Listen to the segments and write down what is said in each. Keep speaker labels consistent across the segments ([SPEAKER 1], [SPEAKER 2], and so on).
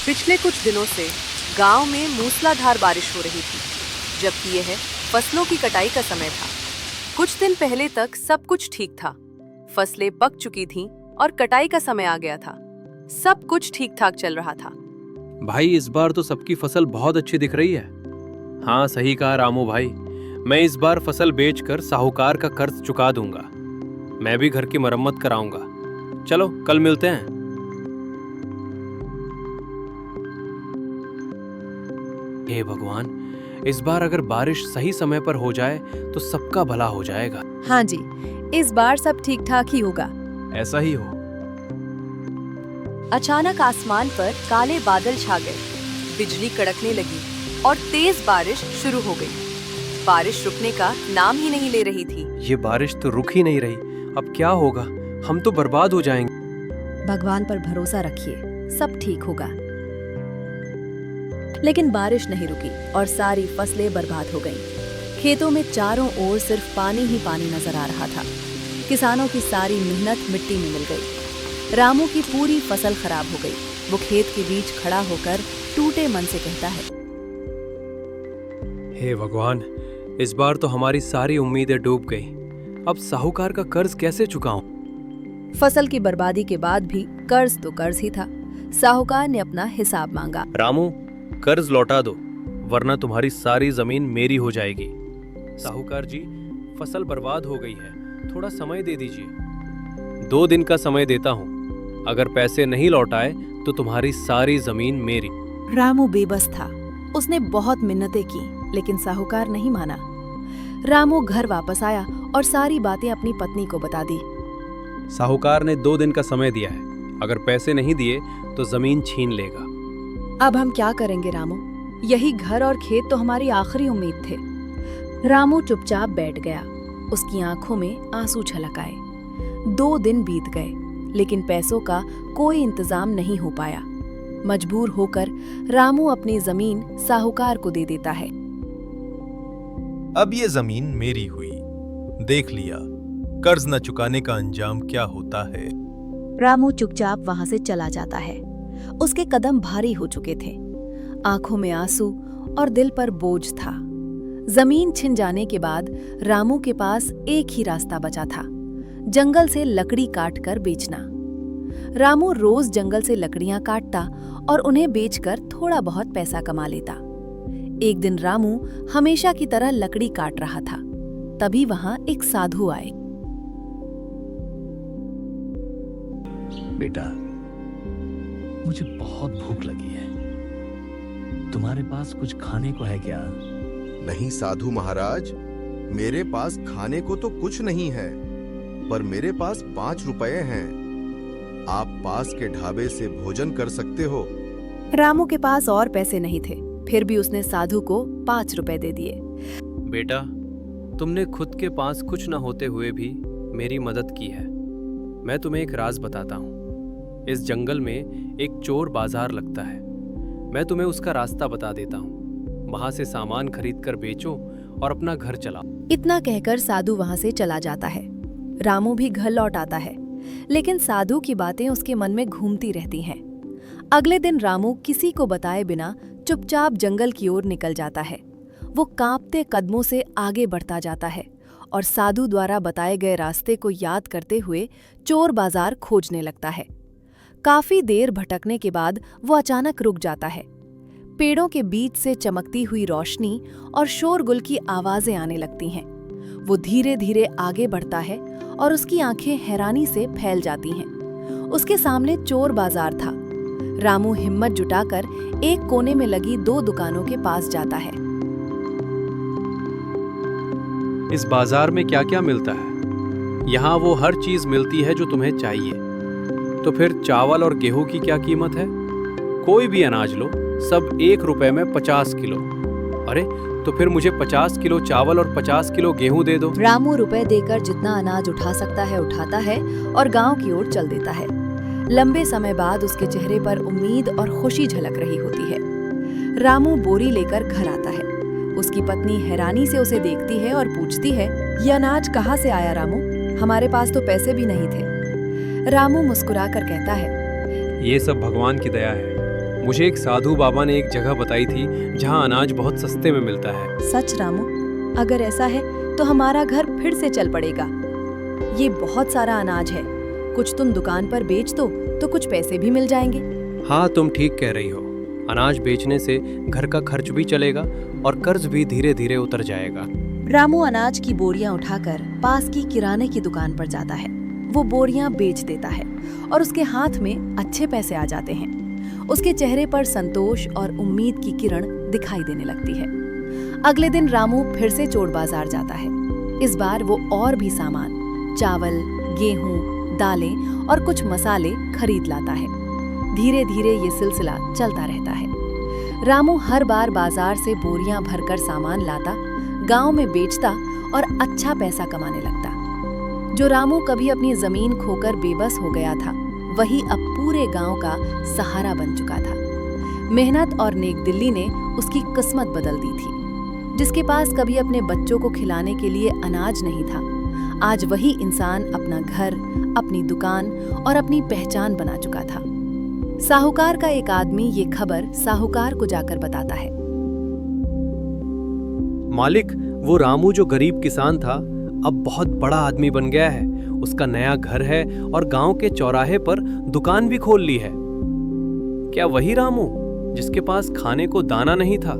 [SPEAKER 1] पिछले कुछ दिनों से गांव में मूसलाधार बारिश हो रही थी, जबकि यह फसलों की कटाई का समय था। कुछ दिन पहले तक सब कुछ ठीक था, फसलें पक चुकी थीं और कटाई का समय आ गया था। सब कुछ ठीक ठाक चल रहा था।
[SPEAKER 2] भाई, इस बार तो सबकी फसल बहुत अच्छी दिख रही है। हाँ, सही कहा रामू भाई। मैं इस बार फसल बेचकर साहूकार का कर्ज चुका दूंगा। मैं भी घर की मरम्मत कराऊंगा। चलो कल मिलते हैं। हे भगवान, इस बार अगर बारिश सही समय पर हो जाए तो सबका भला हो जाएगा।
[SPEAKER 3] हाँ जी, इस बार सब ठीक ठाक ही होगा।
[SPEAKER 2] ऐसा ही हो।
[SPEAKER 1] अचानक आसमान पर काले बादल छा गए, बिजली कड़कने लगी और तेज बारिश शुरू हो गई। बारिश रुकने का नाम ही नहीं ले रही थी।
[SPEAKER 2] ये बारिश तो रुक ही नहीं रही। अब क्या होगा? हम तो बर्बाद हो जाएंगे।
[SPEAKER 3] भगवान पर भरोसा रखिए, सब ठीक होगा। लेकिन बारिश नहीं रुकी और सारी फसलें बर्बाद हो गईं। खेतों में चारों ओर सिर्फ पानी ही पानी नजर आ रहा था। किसानों की सारी मेहनत मिट्टी में मिल गई। रामू की पूरी फसल खराब हो गई। वो खेत के बीच खड़ा होकर टूटे मन से कहता है,
[SPEAKER 2] हे भगवान, इस बार तो हमारी सारी उम्मीदें डूब गई। अब साहूकार का कर्ज कैसे चुकाऊं?
[SPEAKER 3] फसल की बर्बादी के बाद भी कर्ज तो कर्ज ही था। साहूकार ने अपना हिसाब मांगा।
[SPEAKER 2] रामू, कर्ज लौटा दो, वरना तुम्हारी सारी जमीन मेरी हो जाएगी। साहूकार जी, फसल बर्बाद हो गई है, थोड़ा समय दे दीजिए। 2 दिन का समय देता हूँ। अगर पैसे नहीं लौटाए तो तुम्हारी सारी जमीन मेरी।
[SPEAKER 3] रामू बेबस था। उसने बहुत मिन्नतें की, लेकिन साहूकार नहीं माना। रामू घर वापस आया और सारी बातें अपनी पत्नी को बता दी।
[SPEAKER 2] साहूकार ने 2 दिन का समय दिया है। अगर पैसे नहीं दिए तो जमीन छीन लेगा।
[SPEAKER 3] अब हम क्या करेंगे रामू? यही घर और खेत तो हमारी आखिरी उम्मीद थे। रामू चुपचाप बैठ गया। उसकी आंखों में आंसू छलक आए। 2 दिन बीत गए, लेकिन पैसों का कोई इंतजाम नहीं हो पाया। मजबूर होकर रामू अपनी जमीन साहूकार को दे देता है।
[SPEAKER 4] अब ये जमीन मेरी हुई। देख लिया, कर्ज न चुकाने का अंजाम क्या होता है।
[SPEAKER 3] रामू चुपचाप वहां से चला जाता है। उसके कदम भारी हो चुके थे, आंखों में आंसू और दिल पर बोझ था। जमीन छिन जाने के बाद रामू के पास एक ही रास्ता बचा था, जंगल से लकड़ी काटकर बेचना। रामू रोज जंगल से लकड़ियां काटता और उन्हें बेचकर थोड़ा बहुत पैसा कमा लेता। एक दिन रामू हमेशा की तरह लकड़ी काट रहा था, तभी वहां एक साधु आए।
[SPEAKER 5] बेटा, मुझे बहुत भूख लगी है। तुम्हारे पास कुछ खाने को है क्या?
[SPEAKER 6] नहीं साधु महाराज, मेरे पास खाने को तो कुछ नहीं है, पर मेरे पास 5 रुपए हैं। आप पास के ढाबे से भोजन कर सकते हो।
[SPEAKER 3] रामू के पास और पैसे नहीं थे, फिर भी उसने साधु को 5 रुपए दे दिए।
[SPEAKER 2] बेटा, तुमने खुद के पास कुछ न होते हुए भी मेरी मदद की है। मैं तुम्हें एक राज बताता हूँ। इस जंगल में एक चोर बाजार लगता है। मैं तुम्हें उसका रास्ता बता देता हूँ। वहां से सामान खरीद कर बेचो और अपना घर चलाओ।
[SPEAKER 3] इतना कहकर साधु वहां से चला जाता है। रामू भी घर लौट आता है, लेकिन साधु की बातें उसके मन में घूमती रहती हैं। अगले दिन रामू किसी को बताए बिना चुपचाप जंगल की ओर निकल जाता है। वो कांपते कदमों से आगे बढ़ता जाता है और साधु द्वारा बताए गए रास्ते को याद करते हुए चोर बाजार खोजने लगता है। काफी देर भटकने के बाद वो अचानक रुक जाता है। पेड़ों के बीच से चमकती हुई रोशनी और शोरगुल की आवाजें आने लगती हैं। वो धीरे धीरे आगे बढ़ता है और उसकी आंखें हैरानी से फैल जाती हैं। उसके सामने चोर बाजार था। रामू हिम्मत जुटाकर एक कोने में लगी 2 दुकानों के पास जाता है।
[SPEAKER 2] इस बाजार में क्या क्या मिलता है? यहाँ वो हर चीज मिलती है जो तुम्हें चाहिए। तो फिर चावल और गेहूं की क्या कीमत है? कोई भी अनाज लो, सब 1 रुपए में 50 किलो। अरे, तो फिर मुझे 50 किलो चावल और 50 किलो गेहूं दे दो।
[SPEAKER 3] रामू रुपए देकर जितना अनाज उठा सकता है उठाता है और गांव की ओर चल देता है। लंबे समय बाद उसके चेहरे पर उम्मीद और खुशी झलक रही होती है। रामू बोरी लेकर घर आता है। उसकी पत्नी हैरानी से उसे देखती है और पूछती है, ये अनाज कहाँ से आया रामू? हमारे पास तो पैसे भी नहीं थे। रामू मुस्कुराकर कहता है,
[SPEAKER 2] ये सब भगवान की दया है। मुझे एक साधु बाबा ने एक जगह बताई थी जहाँ अनाज बहुत सस्ते में मिलता है।
[SPEAKER 3] सच रामू, अगर ऐसा है तो हमारा घर फिर से चल पड़ेगा। ये बहुत सारा अनाज है, कुछ तुम दुकान पर बेच दो तो कुछ पैसे भी मिल जाएंगे।
[SPEAKER 2] हाँ, तुम ठीक कह रही हो। अनाज बेचने से घर का खर्च भी चलेगा और कर्ज भी धीरे धीरे उतर जाएगा।
[SPEAKER 3] रामू अनाज की बोरियां उठाकर पास की किराने की दुकान पर जाता है। वो बोरियां बेच देता है और उसके हाथ में अच्छे पैसे आ जाते हैं। उसके चेहरे पर संतोष और उम्मीद की किरण दिखाई देने लगती है। अगले दिन रामू फिर से चोर बाजार जाता है। इस बार वो और भी सामान, चावल, गेहूं, दालें और कुछ मसाले खरीद लाता है। धीरे धीरे ये सिलसिला चलता रहता है। रामू हर बार बाजार से बोरियां भरकर सामान लाता, गांव में बेचता और अच्छा पैसा कमाने लगता। जो रामू कभी अपनी जमीन खोकर बेबस हो गया था, वही अब पूरे गांव का सहारा बन चुका था। मेहनत और नेकदिली ने उसकी किस्मत बदल दी थी। जिसके पास कभी अपने बच्चों को खिलाने के लिए अनाज नहीं था, आज वही इंसान अपना घर, अपनी दुकान और अपनी पहचान बना चुका था। साहूकार का एक आदमी ये खबर साहूकार को जाकर बताता है।
[SPEAKER 2] मालिक, वो रामू जो गरीब किसान था अब बहुत बड़ा आदमी बन गया है। उसका नया घर है और गांव के चौराहे पर दुकान भी खोल ली है। क्या वही रामू जिसके पास खाने को दाना नहीं था?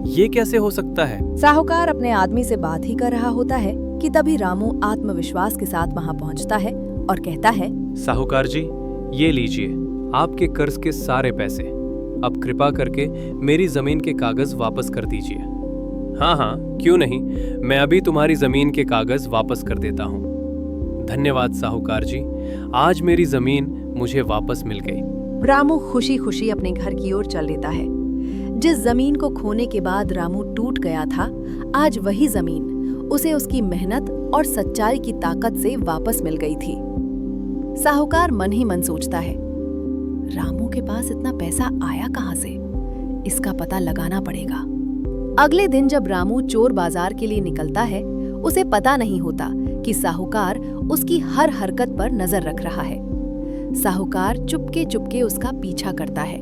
[SPEAKER 2] ये कैसे हो सकता है?
[SPEAKER 3] साहूकार अपने आदमी से बात ही कर रहा होता है कि तभी रामू आत्मविश्वास के साथ वहां पहुंचता है और कहता है,
[SPEAKER 2] साहूकार जी, ये लीजिए आपके कर्ज के सारे पैसे। अब कृपा करके मेरी जमीन के कागज वापस कर दीजिए। हाँ हाँ, क्यों नहीं, मैं अभी तुम्हारी जमीन के कागज वापस कर देता हूँ। धन्यवाद साहूकार जी, आज मेरी जमीन मुझे वापस मिल गई।
[SPEAKER 3] रामू खुशी खुशी अपने घर की ओर चल देता है। जिस जमीन को खोने के बाद रामू टूट गया था, आज वही जमीन उसे उसकी मेहनत और सच्चाई की ताकत से वापस मिल गई थी। साहूकार मन ही मन सोचता है, रामू के पास इतना पैसा आया कहां से? इसका पता लगाना पड़ेगा। अगले दिन जब रामू चोर बाजार के लिए निकलता है, उसे पता नहीं होता कि साहूकार उसकी हर हरकत पर नजर रख रहा है। साहूकार चुपके चुपके उसका पीछा करता है।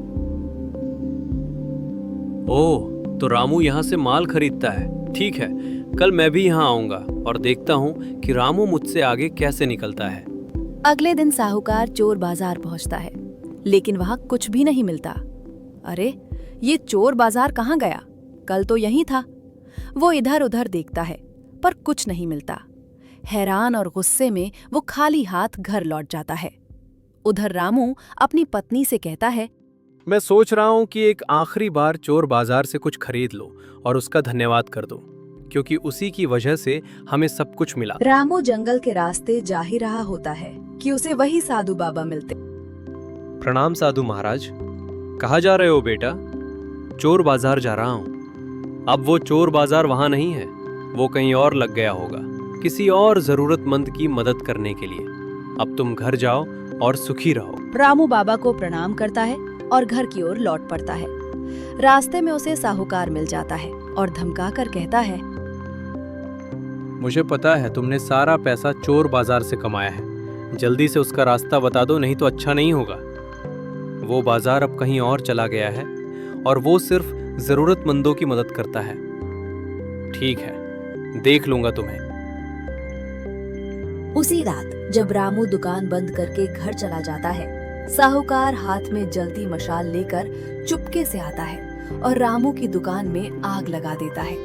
[SPEAKER 2] ओह, तो रामू यहाँ से माल खरीदता है। ठीक है, कल मैं भी यहाँ आऊंगा और देखता हूँ कि रामू मुझसे आगे कैसे निकलता है।
[SPEAKER 3] अगले दिन साहूकार चोर बाजार पहुंचता है, लेकिन वहां कुछ भी नहीं मिलता। अरे, ये चोर बाजार कहाँ गया? कल तो यहीं था। वो इधर उधर देखता है पर कुछ नहीं मिलता। हैरान और गुस्से में वो खाली हाथ घर लौट जाता है। उधर रामू अपनी पत्नी से कहता है,
[SPEAKER 2] मैं सोच रहा हूँ कि एक आखिरी बार चोर बाजार से कुछ खरीद लो और उसका धन्यवाद कर दो, क्योंकि उसी की वजह से हमें सब कुछ मिला।
[SPEAKER 3] रामू जंगल के रास्ते जा ही रहा होता है कि उसे वही साधु बाबा मिलते।
[SPEAKER 2] प्रणाम साधु महाराज। कहाँ जा रहे हो बेटा? चोर बाजार जा रहा हूँ। अब वो चोर बाजार वहाँ नहीं है, वो कहीं और लग गया होगा, किसी और जरूरतमंद की मदद करने के लिए। अब तुम घर जाओ और सुखी रहो।
[SPEAKER 3] रामू बाबा को प्रणाम करता है और घर की ओर लौट पड़ता है। रास्ते में उसे साहूकार मिल जाता है और धमका कर कहता है,
[SPEAKER 2] मुझे पता है तुमने सारा पैसा चोर बाजार से कमाया है। जल्दी से उसका रास्ता बता दो, नहीं तो अच्छा नहीं होगा। वो बाजार अब कहीं और चला गया है और वो सिर्फ जरूरतमंदों की मदद करता है। ठीक है, देख लूंगा तुम्हें।
[SPEAKER 3] उसी रात जब रामू दुकान बंद करके घर चला जाता है, साहूकार हाथ में जलती मशाल लेकर चुपके से आता है और रामू की दुकान में आग लगा देता है।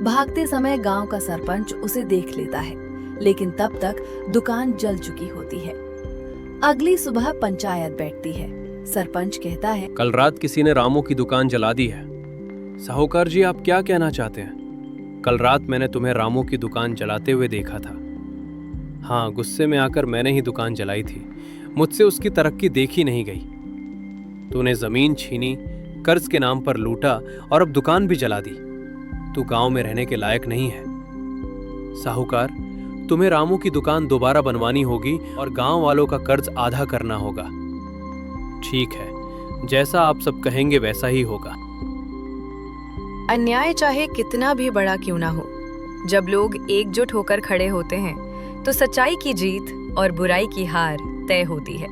[SPEAKER 3] भागते समय गांव का सरपंच उसे देख लेता है, लेकिन तब तक दुकान जल चुकी होती है। अगली सुबह पंचायत बैठती है। सरपंच कहता है,
[SPEAKER 2] कल रात किसी ने रामू की दुकान जला दी है। साहूकार जी, आप क्या कहना चाहते हैं? कल रात मैंने तुम्हें रामू की दुकान जलाते हुए देखा था। हाँ, गुस्से में आकर मैंने ही दुकान जलाई थी। मुझसे उसकी तरक्की देखी नहीं गई। तूने जमीन छीनी, कर्ज के नाम पर लूटा और अब दुकान भी जला दी। तू गांव में रहने के लायक नहीं है। साहूकार, तुम्हें रामू की दुकान दोबारा बनवानी होगी और गांव वालों का कर्ज आधा करना होगा। ठीक है, जैसा आप सब कहेंगे वैसा ही होगा।
[SPEAKER 1] अन्याय चाहे कितना भी बड़ा क्यों ना हो, जब लोग एकजुट होकर खड़े होते हैं तो सच्चाई की जीत और बुराई की हार तय होती है।